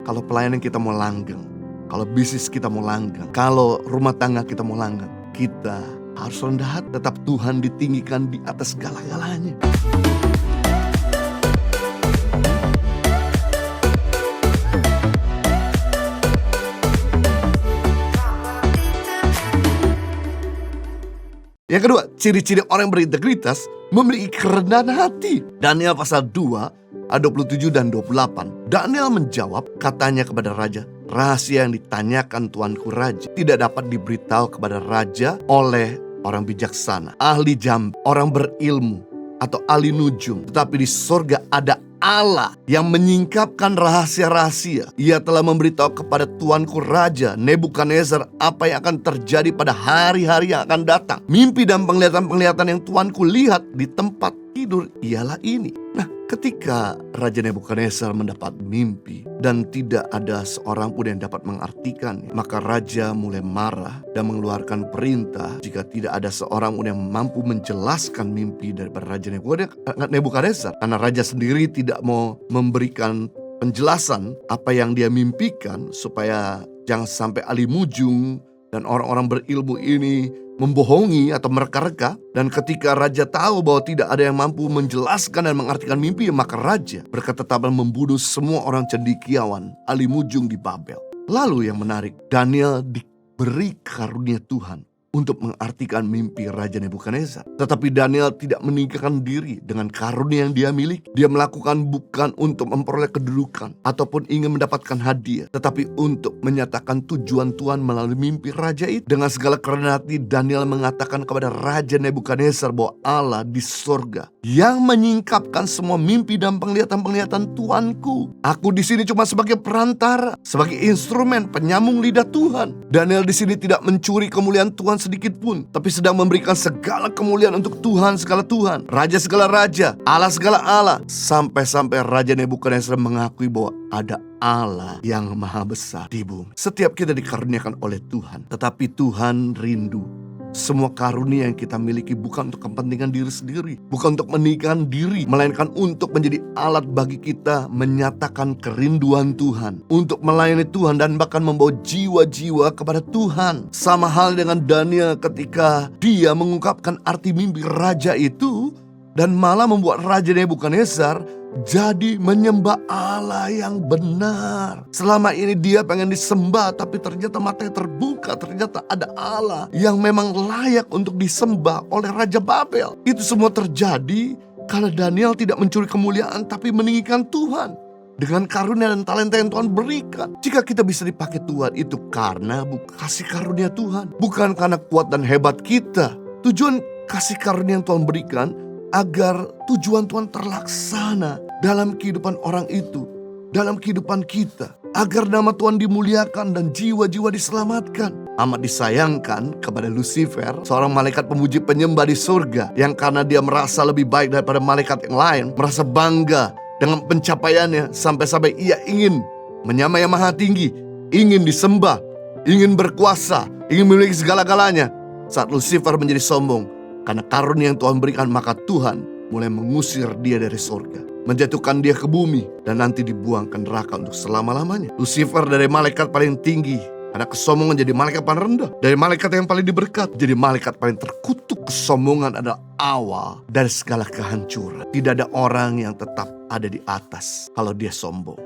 Kalau pelayanan kita mau langgeng, kalau bisnis kita mau langgeng, kalau rumah tangga kita mau langgeng, kita harus rendah hati. Tetap Tuhan ditinggikan di atas segala-galanya. Yang kedua, ciri-ciri orang yang berintegritas memiliki kerendahan hati. Daniel pasal 2 ayat 27 dan 28. Daniel menjawab, katanya kepada raja, rahasia yang ditanyakan tuanku raja tidak dapat diberitahu kepada raja oleh orang bijaksana, ahli jambi, orang berilmu, atau ahli nujum. Tetapi di surga ada Allah yang menyingkapkan rahasia-rahasia. Ia telah memberitahu kepada tuanku raja Nebukadnezar apa yang akan terjadi pada hari-hari yang akan datang. Mimpi dan penglihatan-penglihatan yang tuanku lihat di tempat tidur ialah ini. Nah, ketika Raja Nebukadnezar mendapat mimpi dan tidak ada seorang pun yang dapat mengartikannya, maka raja mulai marah dan mengeluarkan perintah jika tidak ada seorang pun yang mampu menjelaskan mimpi daripada Raja Nebukadnezar. Karena raja sendiri tidak mau memberikan penjelasan apa yang dia mimpikan, supaya jangan sampai ahli mujung dan orang-orang berilmu ini membohongi atau mereka-reka. Dan ketika raja tahu bahwa tidak ada yang mampu menjelaskan dan mengartikan mimpi, maka raja berketetapan membunuh semua orang cendekiawan, ahli mujung di Babel. Lalu yang menarik, Daniel diberi karunia Tuhan untuk mengartikan mimpi Raja Nebukadnezar. Tetapi Daniel tidak meninggikan diri dengan karunia yang dia miliki. Dia melakukan bukan untuk memperoleh kedudukan ataupun ingin mendapatkan hadiah, tetapi untuk menyatakan tujuan Tuhan melalui mimpi raja itu. Dengan segala kerendahan hati, Daniel mengatakan kepada Raja Nebukadnezar bahwa Allah di sorga yang menyingkapkan semua mimpi dan penglihatan-penglihatan Tuanku. Aku di sini cuma sebagai perantara, sebagai instrumen penyambung lidah Tuhan. Daniel di sini tidak mencuri kemuliaan Tuhan sedikit pun, tapi sedang memberikan segala kemuliaan untuk Tuhan segala Tuhan, Raja segala Raja, Allah segala Allah. Sampai-sampai Raja Nebukadnezar mengakui bahwa ada Allah yang maha besar di bumi. Setiap kita dikaruniakan oleh Tuhan, tetapi Tuhan rindu semua karunia yang kita miliki bukan untuk kepentingan diri sendiri, bukan untuk meninggikan diri, melainkan untuk menjadi alat bagi kita menyatakan kerinduan Tuhan, untuk melayani Tuhan dan bahkan membawa jiwa-jiwa kepada Tuhan. Sama hal dengan Daniel ketika dia mengungkapkan arti mimpi raja itu, dan malah membuat Raja Nebukadnezar jadi menyembah Allah yang benar. Selama ini dia pengen disembah, tapi ternyata matanya terbuka. Ternyata ada Allah yang memang layak untuk disembah oleh Raja Babel. Itu semua terjadi karena Daniel tidak mencuri kemuliaan, tapi meninggikan Tuhan dengan karunia dan talenta yang Tuhan berikan. Jika kita bisa dipakai Tuhan, itu karena kasih karunia Tuhan, bukan karena kuat dan hebat kita. Tujuan kasih karunia yang Tuhan berikan agar tujuan Tuhan terlaksana dalam kehidupan orang itu, dalam kehidupan kita, agar nama Tuhan dimuliakan dan jiwa-jiwa diselamatkan. Amat disayangkan kepada Lucifer, seorang malaikat pemuji penyembah di surga, yang karena dia merasa lebih baik daripada malaikat yang lain, merasa bangga dengan pencapaiannya, sampai-sampai ia ingin menyamai yang maha tinggi, ingin disembah, ingin berkuasa, ingin memiliki segala-galanya. Saat Lucifer menjadi sombong karena karunia yang Tuhan berikan, maka Tuhan mulai mengusir dia dari surga, menjatuhkan dia ke bumi, dan nanti dibuang ke neraka untuk selama-lamanya. Lucifer dari malaikat paling tinggi, karena kesombongan jadi malaikat paling rendah. Dari malaikat yang paling diberkat jadi malaikat paling terkutuk. Kesombongan adalah awal dari segala kehancuran. Tidak ada orang yang tetap ada di atas kalau dia sombong.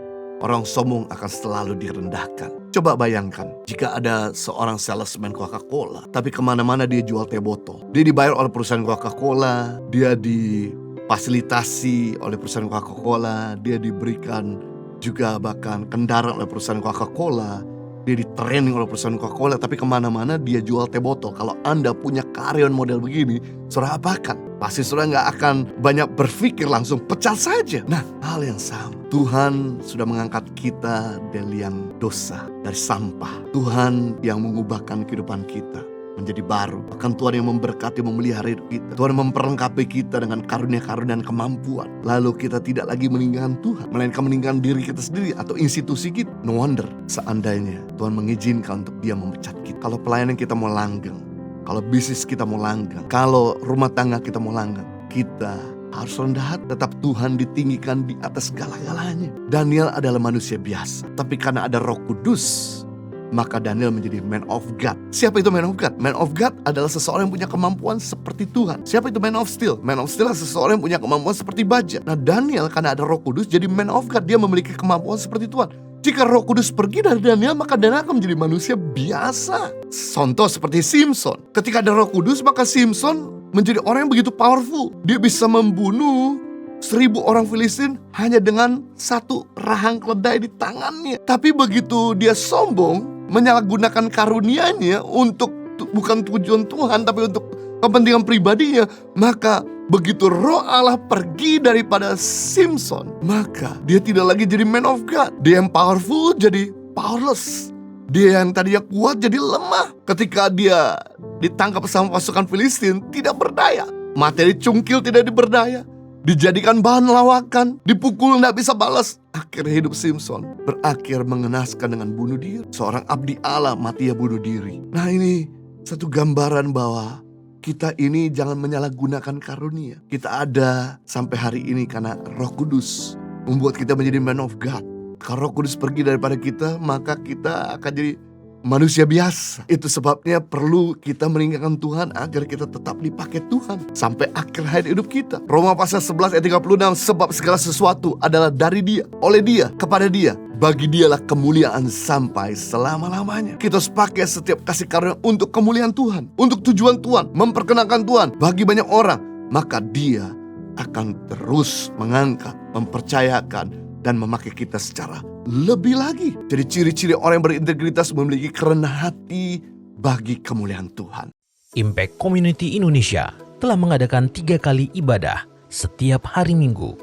Orang sombong akan selalu direndahkan. Coba bayangkan jika ada seorang salesman Coca-Cola, tapi kemana-mana dia jual teh botol. Dia dibayar oleh perusahaan Coca-Cola, dia difasilitasi oleh perusahaan Coca-Cola, dia diberikan juga bahkan kendaraan oleh perusahaan Coca-Cola, dia di-training oleh perusahaan Coca-Cola, tapi kemana-mana dia jual teh botol. Kalau Anda punya karyawan model begini, saudara apakan? Pasti saudara gak akan banyak berpikir, langsung pecat saja. Nah, hal yang sama, Tuhan sudah mengangkat kita dari yang dosa, dari sampah. Tuhan yang mengubahkan kehidupan kita menjadi baru. Bahkan Tuhan yang memberkati, memelihara hidup kita. Tuhan memperlengkapi kita dengan karunia-karunia dan kemampuan. Lalu kita tidak lagi meninggalkan Tuhan, melainkan meninggalkan diri kita sendiri atau institusi kita. No wonder seandainya Tuhan mengizinkan untuk dia memecat kita. Kalau pelayanan kita mau langgeng, kalau bisnis kita mau langgeng, kalau rumah tangga kita mau langgeng, kita harus rendah hati. Tetap Tuhan ditinggikan di atas segala-galanya. Daniel adalah manusia biasa, tapi karena ada Roh Kudus, maka Daniel menjadi man of God. Siapa itu man of God? Man of God adalah seseorang yang punya kemampuan seperti Tuhan. Siapa itu man of steel? Man of steel adalah seseorang yang punya kemampuan seperti baja. Nah, Daniel karena ada Roh Kudus jadi man of God. Dia memiliki kemampuan seperti Tuhan. Jika Roh Kudus pergi dari Daniel, maka Daniel akan menjadi manusia biasa. Contoh seperti Simpson. Ketika ada Roh Kudus, maka Simpson menjadi orang yang begitu powerful. Dia bisa membunuh 1000 orang Filistin hanya dengan satu rahang keledai di tangannya. Tapi begitu dia sombong, menyalahgunakan karunia-Nya untuk bukan tujuan Tuhan, tapi untuk kepentingan pribadinya, maka begitu Roh Allah pergi daripada Simpson, maka dia tidak lagi jadi man of God. Dia yang powerful jadi powerless. Dia yang tadinya kuat jadi lemah. Ketika dia ditangkap sama pasukan Filistin, tidak berdaya. Materi cungkil tidak diberdaya. Dijadikan bahan lawakan, dipukul tidak bisa balas. Akhirnya hidup Simpson berakhir mengenaskan dengan bunuh diri. Seorang abdi Allah mati ya bunuh diri. Nah, ini satu gambaran bahwa kita ini jangan menyalahgunakan karunia. Kita ada sampai hari ini karena Roh Kudus membuat kita menjadi man of God. Kalau Roh Kudus pergi daripada kita, maka kita akan jadi manusia biasa. Itu sebabnya perlu kita meninggalkan Tuhan agar kita tetap dipakai Tuhan sampai akhir hayat hidup kita. Roma pasal 11 ayat 36, sebab segala sesuatu adalah dari Dia, oleh Dia, kepada Dia. Bagi Dialah kemuliaan sampai selama-lamanya. Kita harus pakai setiap kasih karunia untuk kemuliaan Tuhan, untuk tujuan Tuhan, memperkenalkan Tuhan bagi banyak orang. Maka Dia akan terus mengangkat, mempercayakan, dan memakai kita secara lebih lagi. Jadi ciri-ciri orang yang berintegritas memiliki kerendahan hati bagi kemuliaan Tuhan. Impact Community Indonesia telah mengadakan 3 kali ibadah setiap hari Minggu.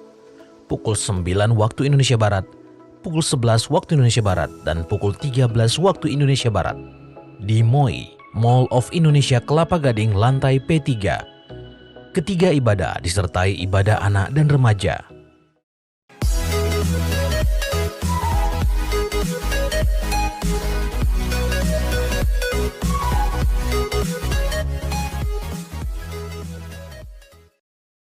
Pukul 9 waktu Indonesia Barat, pukul 11 waktu Indonesia Barat, dan pukul 13 waktu Indonesia Barat. Di MOI, Mall of Indonesia Kelapa Gading, lantai P3. Ketiga ibadah disertai ibadah anak dan remaja.